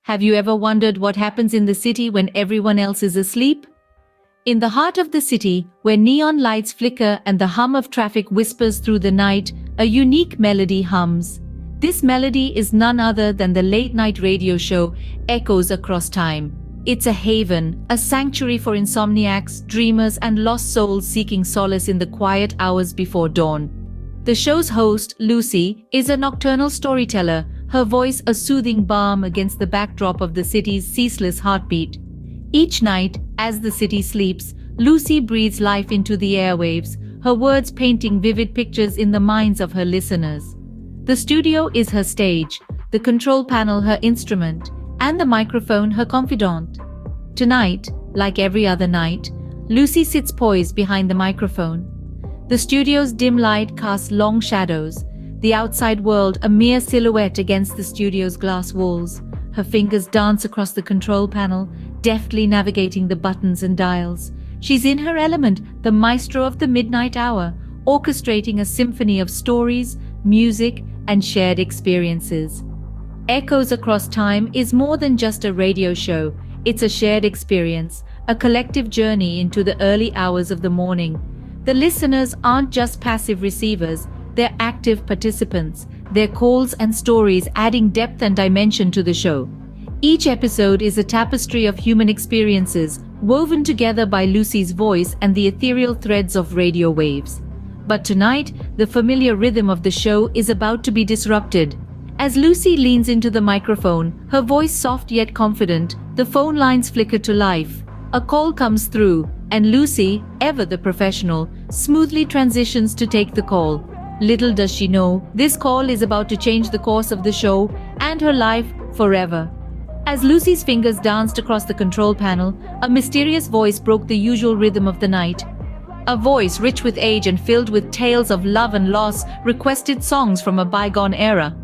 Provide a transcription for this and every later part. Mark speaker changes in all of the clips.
Speaker 1: Have you ever wondered what happens in the city when everyone else is asleep? In the heart of the city, where neon lights flicker and the hum of traffic whispers through the night, a unique melody hums. This melody is none other than the late-night radio show Echoes Across Time. It's a haven, a sanctuary for insomniacs, dreamers, and lost souls seeking solace in the quiet hours before dawn. The show's host, Lucy, is a nocturnal storyteller, her voice a soothing balm against the backdrop of the city's ceaseless heartbeat. Each night, as the city sleeps, Lucy breathes life into the airwaves, her words painting vivid pictures in the minds of her listeners. The studio is her stage, the control panel her instrument, and the microphone her confidant. Tonight, like every other night, Lucy sits poised behind the microphone. The studio's dim light casts long shadows, the outside world a mere silhouette against the studio's glass walls. Her fingers dance across the control panel, deftly navigating the buttons and dials. She's in her element, the maestro of the midnight hour, orchestrating a symphony of stories, music, and shared experiences. Echoes Across Time is more than just a radio show. It's a shared experience, a collective journey into the early hours of the morning. The listeners aren't just passive receivers, they're active participants, their calls and stories adding depth and dimension to the show. Each episode is a tapestry of human experiences, woven together by Lucy's voice and the ethereal threads of radio waves. But tonight, the familiar rhythm of the show is about to be disrupted. As Lucy leans into the microphone, her voice soft yet confident, the phone lines flicker to life. A call comes through, and Lucy, ever the professional, smoothly transitions to take the call. Little does she know, this call is about to change the course of the show and her life forever. As Lucy's fingers danced across the control panel, a mysterious voice broke the usual rhythm of the night. A voice rich with age and filled with tales of love and loss requested songs from a bygone era.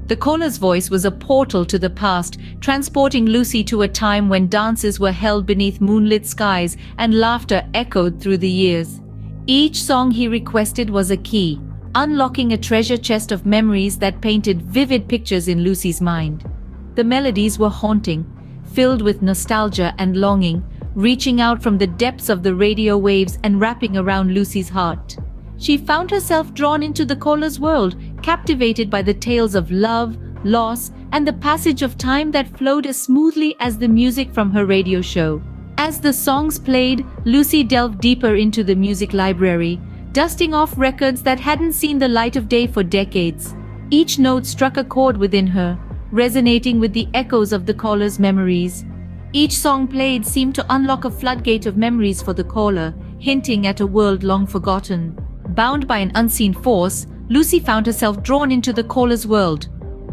Speaker 1: The caller's voice was a portal to the past, transporting Lucy to a time when dances were held beneath moonlit skies and laughter echoed through the years. Each song he requested was a key, unlocking a treasure chest of memories that painted vivid pictures in Lucy's mind. The melodies were haunting, filled with nostalgia and longing, reaching out from the depths of the radio waves and wrapping around Lucy's heart. She found herself drawn into the caller's world, captivated by the tales of love, loss, and the passage of time that flowed as smoothly as the music from her radio show. As the songs played, Lucy delved deeper into the music library, dusting off records that hadn't seen the light of day for decades. Each note struck a chord within her, resonating with the echoes of the caller's memories. Each song played seemed to unlock a floodgate of memories for the caller, hinting at a world long forgotten. Bound by an unseen force, Lucy found herself drawn into the caller's world.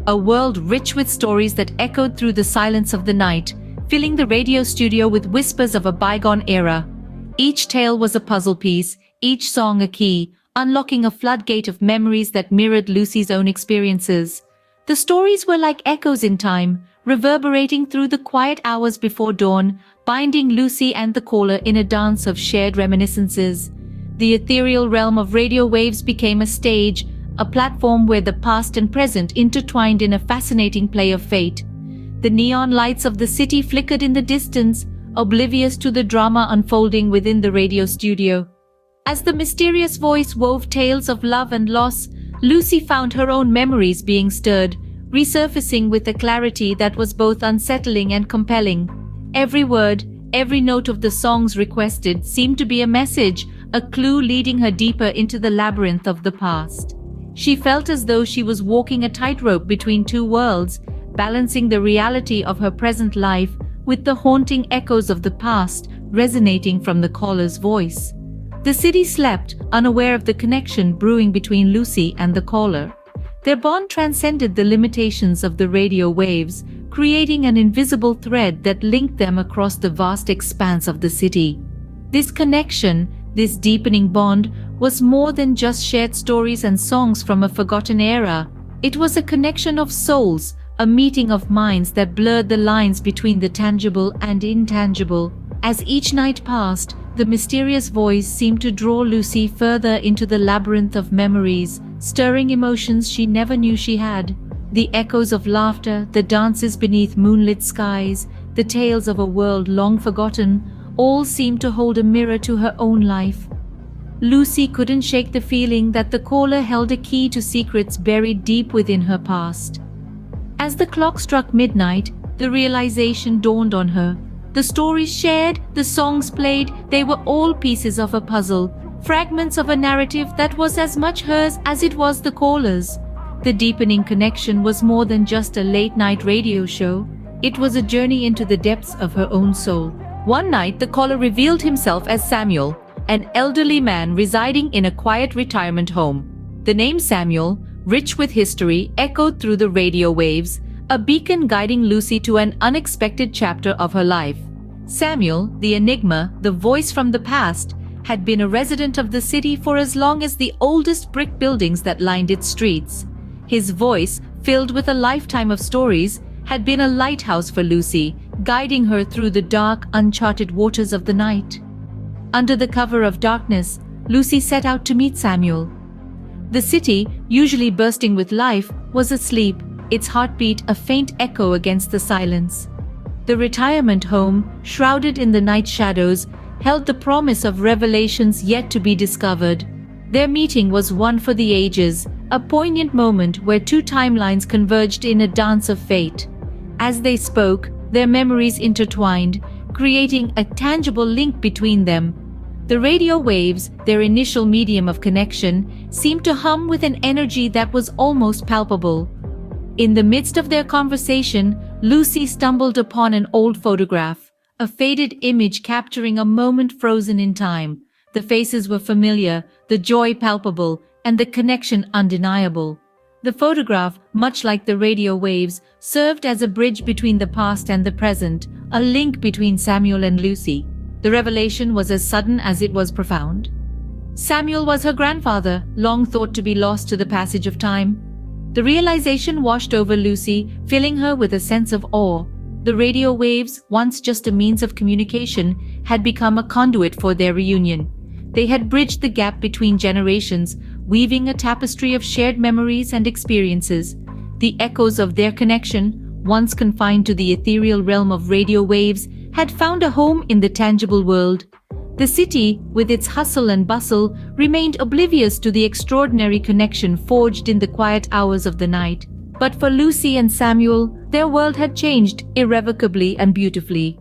Speaker 1: A world rich with stories that echoed through the silence of the night, filling the radio studio with whispers of a bygone era. Each tale was a puzzle piece, each song a key, unlocking a floodgate of memories that mirrored Lucy's own experiences. The stories were like echoes in time, reverberating through the quiet hours before dawn, binding Lucy and the caller in a dance of shared reminiscences. The ethereal realm of radio waves became a stage, a platform where the past and present intertwined in a fascinating play of fate. The neon lights of the city flickered in the distance, oblivious to the drama unfolding within the radio studio. As the mysterious voice wove tales of love and loss, Lucy found her own memories being stirred, resurfacing with a clarity that was both unsettling and compelling. Every word, every note of the songs requested seemed to be a message, a clue leading her deeper into the labyrinth of the past. She felt as though she was walking a tightrope between two worlds, balancing the reality of her present life with the haunting echoes of the past resonating from the caller's voice. The city slept, unaware of the connection brewing between Lucy and the caller. Their bond transcended the limitations of the radio waves, creating an invisible thread that linked them across the vast expanse of the city. This connection, this deepening bond, was more than just shared stories and songs from a forgotten era. It was a connection of souls, a meeting of minds that blurred the lines between the tangible and intangible. As each night passed, the mysterious voice seemed to draw Lucy further into the labyrinth of memories, stirring emotions she never knew she had. The echoes of laughter, the dances beneath moonlit skies, the tales of a world long forgotten, all seemed to hold a mirror to her own life. Lucy couldn't shake the feeling that the caller held a key to secrets buried deep within her past. As the clock struck midnight, the realization dawned on her. The stories shared, the songs played, they were all pieces of a puzzle, fragments of a narrative that was as much hers as it was the caller's. The deepening connection was more than just a late-night radio show. It was a journey into the depths of her own soul. One night, the caller revealed himself as Samuel, an elderly man residing in a quiet retirement home. The name Samuel, rich with history, echoed through the radio waves, a beacon guiding Lucy to an unexpected chapter of her life. Samuel, the enigma, the voice from the past, had been a resident of the city for as long as the oldest brick buildings that lined its streets. His voice, filled with a lifetime of stories, had been a lighthouse for Lucy, guiding her through the dark, uncharted waters of the night. Under the cover of darkness, Lucy set out to meet Samuel. The city, usually bursting with life, was asleep, its heartbeat a faint echo against the silence. The retirement home, shrouded in the night shadows, held the promise of revelations yet to be discovered. Their meeting was one for the ages, a poignant moment where two timelines converged in a dance of fate. As they spoke, their memories intertwined, creating a tangible link between them. The radio waves, their initial medium of connection, seemed to hum with an energy that was almost palpable. In the midst of their conversation, Lucy stumbled upon an old photograph, a faded image capturing a moment frozen in time. The faces were familiar, the joy palpable, and the connection undeniable. The photograph, much like the radio waves, served as a bridge between the past and the present, a link between Samuel and Lucy. The revelation was as sudden as it was profound. Samuel was her grandfather, long thought to be lost to the passage of time. The realization washed over Lucy, filling her with a sense of awe. The radio waves, once just a means of communication, had become a conduit for their reunion. They had bridged the gap between generations, weaving a tapestry of shared memories and experiences. The echoes of their connection, once confined to the ethereal realm of radio waves, had found a home in the tangible world. The city, with its hustle and bustle, remained oblivious to the extraordinary connection forged in the quiet hours of the night. But for Lucy and Samuel, their world had changed irrevocably and beautifully.